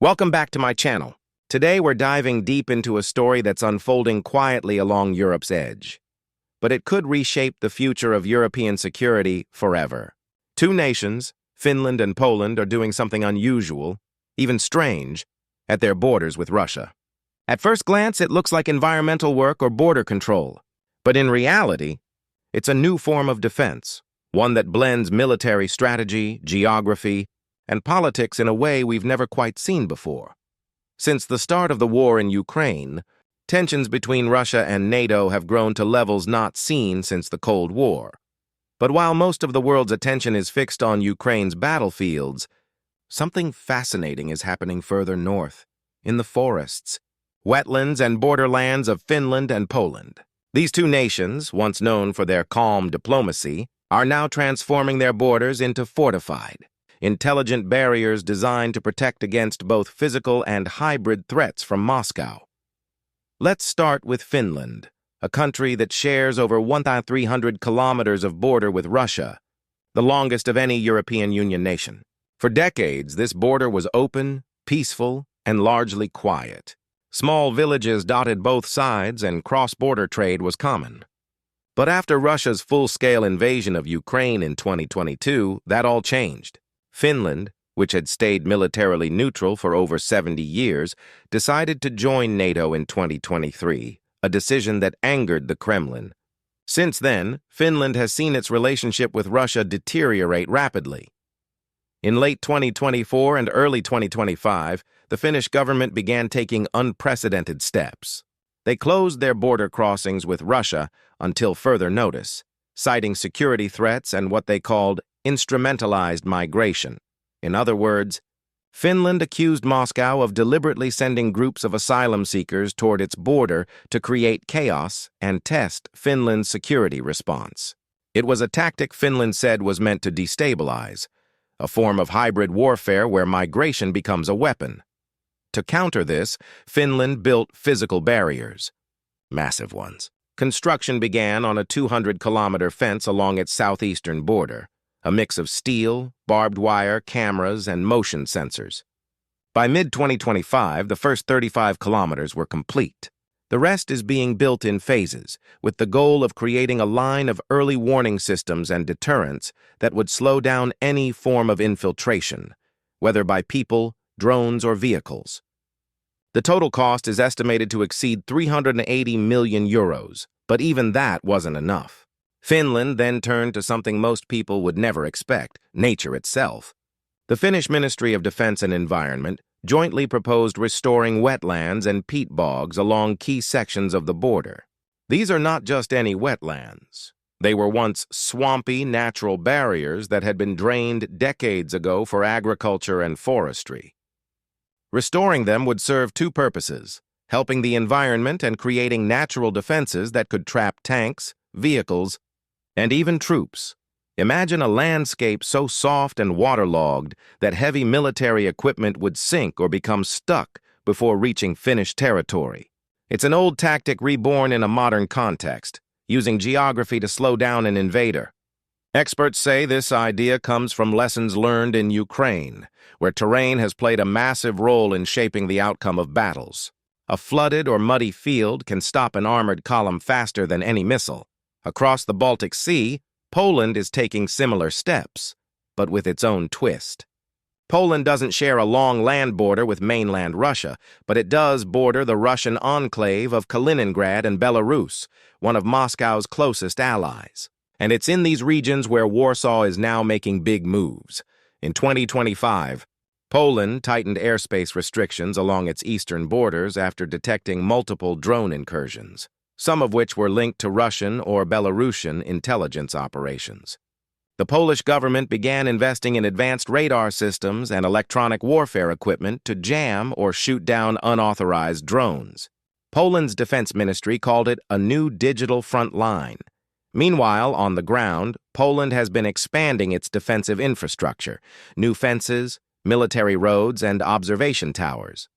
Welcome back to my channel. Today we're diving deep into a story that's unfolding quietly along Europe's edge. But it could reshape the future of European security forever. Two nations, Finland and Poland, are doing something unusual, even strange, at their borders with Russia. At first glance, it looks like environmental work or border control. But in reality, it's a new form of defense, one that blends military strategy, geography, and politics in a way we've never quite seen before. Since the start of the war in Ukraine, tensions between Russia and NATO have grown to levels not seen since the Cold War. But while most of the world's attention is fixed on Ukraine's battlefields, something fascinating is happening further north, in the forests, wetlands, and borderlands of Finland and Poland. These two nations, once known for their calm diplomacy, are now transforming their borders into fortified, intelligent barriers designed to protect against both physical and hybrid threats from Moscow. Let's start with Finland, a country that shares over 1,300 kilometers of border with Russia, the longest of any European Union nation. For decades, this border was open, peaceful, and largely quiet. Small villages dotted both sides, and cross-border trade was common. But after Russia's full-scale invasion of Ukraine in 2022, that all changed. Finland, which had stayed militarily neutral for over 70 years, decided to join NATO in 2023, a decision that angered the Kremlin. Since then, Finland has seen its relationship with Russia deteriorate rapidly. In late 2024 and early 2025, the Finnish government began taking unprecedented steps. They closed their border crossings with Russia until further notice, citing security threats and what they called instrumentalized migration. In other words, Finland accused Moscow of deliberately sending groups of asylum seekers toward its border to create chaos and test Finland's security response. It was a tactic Finland said was meant to destabilize, a form of hybrid warfare where migration becomes a weapon. To counter this, Finland built physical barriers, massive ones. Construction began on a 200-kilometer fence along its southeastern border, a mix of steel, barbed wire, cameras, and motion sensors. By mid-2025, the first 35 kilometers were complete. The rest is being built in phases, with the goal of creating a line of early warning systems and deterrents that would slow down any form of infiltration, whether by people, drones, or vehicles. The total cost is estimated to exceed 380 million euros, but even that wasn't enough. Finland then turned to something most people would never expect, nature itself. The Finnish Ministry of Defense and Environment jointly proposed restoring wetlands and peat bogs along key sections of the border. These are not just any wetlands. They were once swampy natural barriers that had been drained decades ago for agriculture and forestry. Restoring them would serve two purposes: helping the environment and creating natural defenses that could trap tanks, vehicles, and even troops. Imagine a landscape so soft and waterlogged that heavy military equipment would sink or become stuck before reaching Finnish territory. It's an old tactic reborn in a modern context, using geography to slow down an invader. Experts say this idea comes from lessons learned in Ukraine, where terrain has played a massive role in shaping the outcome of battles. A flooded or muddy field can stop an armored column faster than any missile. Across the Baltic Sea, Poland is taking similar steps, but with its own twist. Poland doesn't share a long land border with mainland Russia, but it does border the Russian enclave of Kaliningrad and Belarus, one of Moscow's closest allies. And it's in these regions where Warsaw is now making big moves. In 2025, Poland tightened airspace restrictions along its eastern borders after detecting multiple drone incursions, some of which were linked to Russian or Belarusian intelligence operations. The Polish government began investing in advanced radar systems and electronic warfare equipment to jam or shoot down unauthorized drones. Poland's defense ministry called it a new digital front line. Meanwhile, on the ground, Poland has been expanding its defensive infrastructure, new fences, military roads, and observation towers.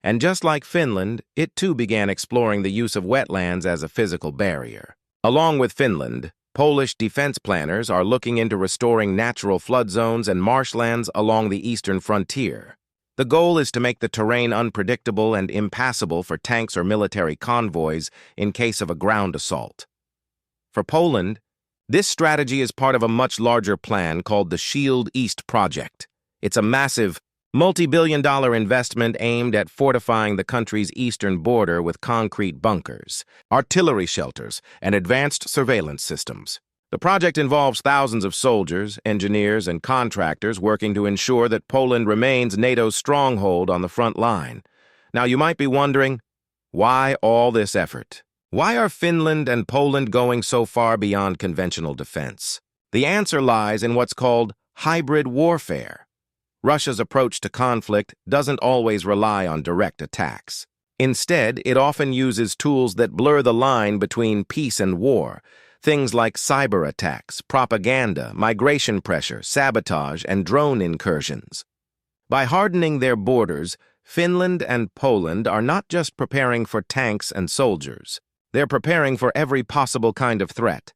And just like Finland, it too began exploring the use of wetlands as a physical barrier. Along with Finland, Polish defense planners are looking into restoring natural flood zones and marshlands along the eastern frontier. The goal is to make the terrain unpredictable and impassable for tanks or military convoys in case of a ground assault. For Poland, this strategy is part of a much larger plan called the Shield East Project. It's a massive, multi-billion-dollar investment aimed at fortifying the country's eastern border with concrete bunkers, artillery shelters, and advanced surveillance systems. The project involves thousands of soldiers, engineers, and contractors working to ensure that Poland remains NATO's stronghold on the front line. Now, you might be wondering, why all this effort? Why are Finland and Poland going so far beyond conventional defense? The answer lies in what's called hybrid warfare. Russia's approach to conflict doesn't always rely on direct attacks. Instead, it often uses tools that blur the line between peace and war, things like cyber attacks, propaganda, migration pressure, sabotage, and drone incursions. By hardening their borders, Finland and Poland are not just preparing for tanks and soldiers. They're preparing for every possible kind of threat.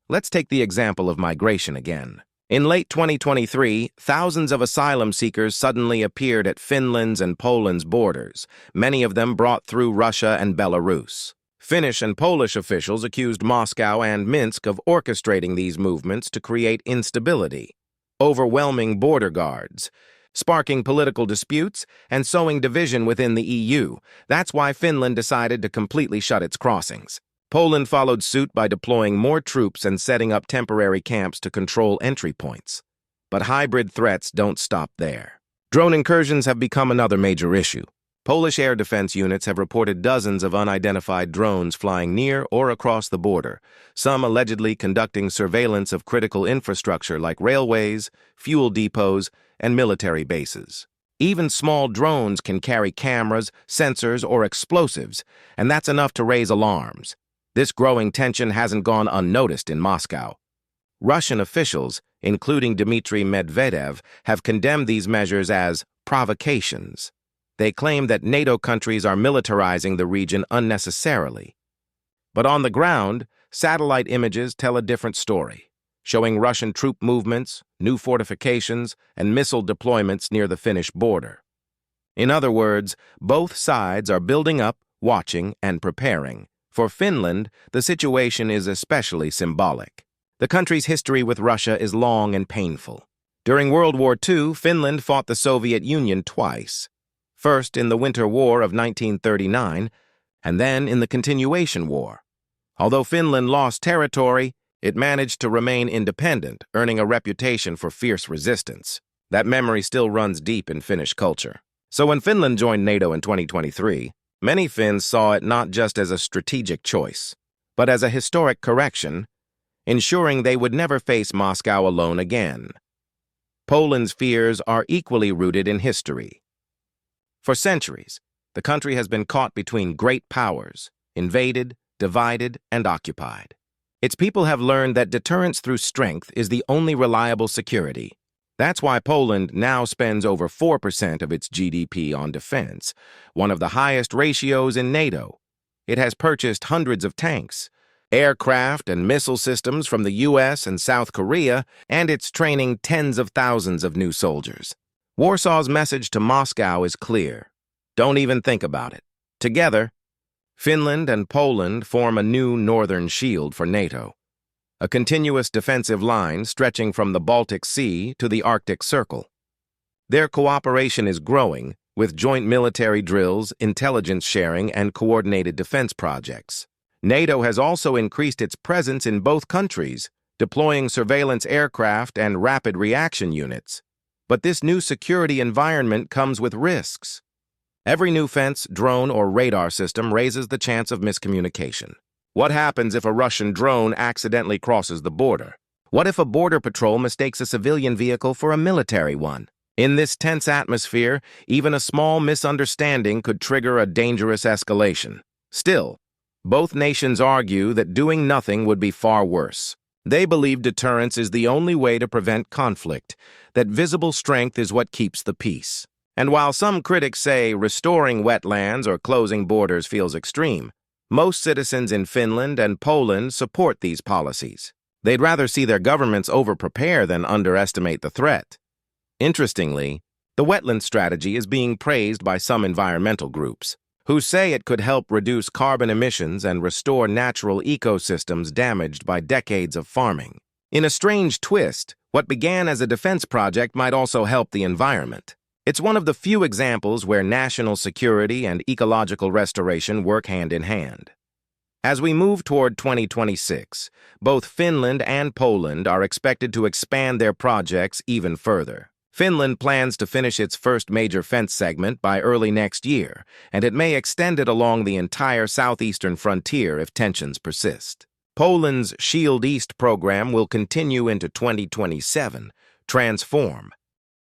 Let's take the example of migration again. In late 2023, thousands of asylum seekers suddenly appeared at Finland's and Poland's borders, many of them brought through Russia and Belarus. Finnish and Polish officials accused Moscow and Minsk of orchestrating these movements to create instability, overwhelming border guards, sparking political disputes, and sowing division within the EU. That's why Finland decided to completely shut its crossings. Poland followed suit by deploying more troops and setting up temporary camps to control entry points. But hybrid threats don't stop there. Drone incursions have become another major issue. Polish air defense units have reported dozens of unidentified drones flying near or across the border, some allegedly conducting surveillance of critical infrastructure like railways, fuel depots, and military bases. Even small drones can carry cameras, sensors, or explosives, and that's enough to raise alarms. This growing tension hasn't gone unnoticed in Moscow. Russian officials, including Dmitry Medvedev, have condemned these measures as provocations. They claim that NATO countries are militarizing the region unnecessarily. But on the ground, satellite images tell a different story, showing Russian troop movements, new fortifications, and missile deployments near the Finnish border. In other words, both sides are building up, watching, and preparing. For Finland, the situation is especially symbolic. The country's history with Russia is long and painful. During World War II, Finland fought the Soviet Union twice. First in the Winter War of 1939, and then in the Continuation War. Although Finland lost territory, it managed to remain independent, earning a reputation for fierce resistance. That memory still runs deep in Finnish culture. So when Finland joined NATO in 2023, many Finns saw it not just as a strategic choice, but as a historic correction, ensuring they would never face Moscow alone again. Poland's fears are equally rooted in history. For centuries, the country has been caught between great powers, invaded, divided, and occupied. Its people have learned that deterrence through strength is the only reliable security. That's why Poland now spends over 4% of its GDP on defense, one of the highest ratios in NATO. It has purchased hundreds of tanks, aircraft and missile systems from the US and South Korea, and it's training tens of thousands of new soldiers. Warsaw's message to Moscow is clear. Don't even think about it. Together, Finland and Poland form a new northern shield for NATO, a continuous defensive line stretching from the Baltic Sea to the Arctic Circle. Their cooperation is growing, with joint military drills, intelligence sharing, and coordinated defense projects. NATO has also increased its presence in both countries, deploying surveillance aircraft and rapid reaction units. But this new security environment comes with risks. Every new fence, drone, or radar system raises the chance of miscommunication. What happens if a Russian drone accidentally crosses the border? What if a border patrol mistakes a civilian vehicle for a military one? In this tense atmosphere, even a small misunderstanding could trigger a dangerous escalation. Still, both nations argue that doing nothing would be far worse. They believe deterrence is the only way to prevent conflict, that visible strength is what keeps the peace. And while some critics say restoring wetlands or closing borders feels extreme, most citizens in Finland and Poland support these policies. They'd rather see their governments overprepare than underestimate the threat. Interestingly, The wetland strategy is being praised by some environmental groups, who say it could help reduce carbon emissions and restore natural ecosystems damaged by decades of farming. In a strange twist, what began as a defense project might also help the environment. It's one of the few examples where national security and ecological restoration work hand in hand. As we move toward 2026, both Finland and Poland are expected to expand their projects even further. Finland plans to finish its first major fence segment by early next year, and it may extend it along the entire southeastern frontier if tensions persist. Poland's Shield East program will continue into 2027, transform,